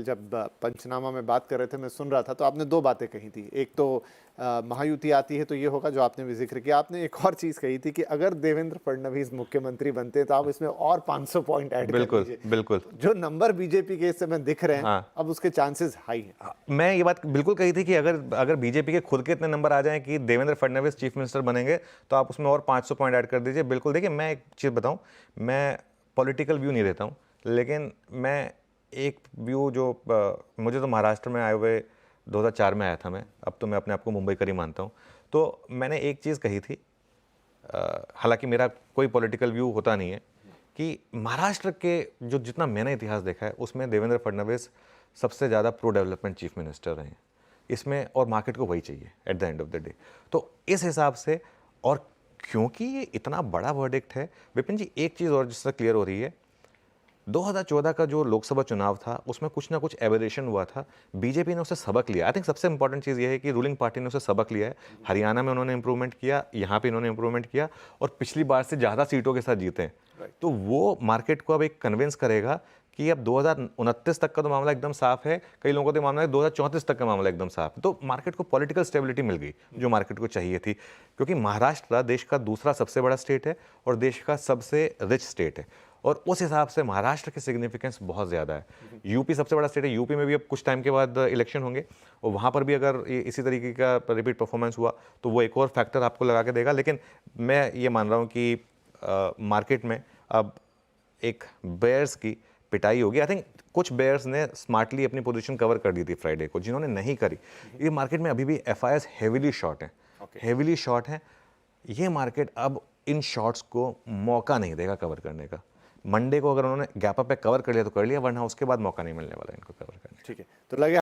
जब पंचनामा में बात कर रहे थे, मैं सुन रहा था, तो आपने दो बातें कही थी। एक तो महायुति आती है तो ये होगा, जो आपने भी जिक्र किया। आपने एक और चीज़ कही थी कि अगर देवेंद्र फडणवीस मुख्यमंत्री बनते तो आप इसमें और 500 पॉइंट ऐड कर बिल्कुल दीजिए। बिल्कुल। जो नंबर बीजेपी के इस समय दिख रहे हैं, हाँ, अब उसके चांसेस हाई हैं। मैं ये बात बिल्कुल कही थी कि अगर बीजेपी के खुद के इतने नंबर आ जाएं कि देवेंद्र फडणवीस चीफ मिनिस्टर बनेंगे तो आप उसमें और 500 पॉइंट ऐड कर दीजिए। बिल्कुल। देखिए, मैं एक चीज़ बताऊं, मैं पॉलिटिकल व्यू नहीं देता हूं, लेकिन मैं एक व्यू जो मुझे तो महाराष्ट्र में आए हुए 2004 में आया था मैं, अब तो मैं अपने आप को मुंबई कर ही मानता हूँ। तो मैंने एक चीज़ कही थी, हालांकि मेरा कोई पॉलिटिकल व्यू होता नहीं है, कि महाराष्ट्र के जो जितना मैंने इतिहास देखा है उसमें देवेंद्र फडणवीस सबसे ज़्यादा प्रो डेवलपमेंट चीफ मिनिस्टर रहे हैं इसमें, और मार्केट को वही चाहिए at the end of the day. तो इस हिसाब से, और क्योंकि ये इतना बड़ा वर्डिक्ट है, विपिन जी एक चीज़ और जिससे क्लियर हो रही है, 2014 का जो लोकसभा चुनाव था उसमें कुछ ना कुछ एबरेशन हुआ था, बीजेपी ने उससे सबक लिया। आई थिंक सबसे इंपॉर्टेंट चीज़ ये है कि रूलिंग पार्टी ने उससे सबक लिया है। हरियाणा में उन्होंने इंप्रूवमेंट किया, यहाँ पे इन्होंने इंप्रूवमेंट किया, और पिछली बार से ज़्यादा सीटों के साथ जीते हैं। तो वो मार्केट को अब एक कन्विंस करेगा कि अब 2029 तक का तो मामला एकदम साफ है, कई लोगों का तो मामला है 2034 तक का मामला एकदम साफ है। तो मार्केट को पॉलिटिकल स्टेबिलिटी मिल गई जो मार्केट को चाहिए थी, क्योंकि महाराष्ट्र देश का दूसरा सबसे बड़ा स्टेट है और देश का सबसे रिच स्टेट है, और उस हिसाब से महाराष्ट्र की सिग्निफिकेंस बहुत ज़्यादा है। यूपी सबसे बड़ा स्टेट है, यूपी में भी अब कुछ टाइम के बाद इलेक्शन होंगे, और वहाँ पर भी अगर इसी तरीके का रिपीट परफॉर्मेंस हुआ तो वो एक और फैक्टर आपको लगा के देगा। लेकिन मैं ये मान रहा हूँ कि मार्केट में अब एक बेयर्स की पिटाई होगी। आई थिंक कुछ बेयर्स ने स्मार्टली अपनी पोजीशन कवर कर दी थी फ्राइडे को, जिन्होंने नहीं करी। ये मार्केट में अभी भी एफआईआईस हेविली शॉर्ट हैं, हेविली शॉर्ट हैं। ये मार्केट अब इन शॉर्ट्स को मौका नहीं देगा कवर करने का। मंडे को अगर उन्होंने गैप अप पे कवर कर लिया तो कर लिया, वरना उसके बाद मौका नहीं मिलने वाला इनको कवर करने। ठीक है, तो लगे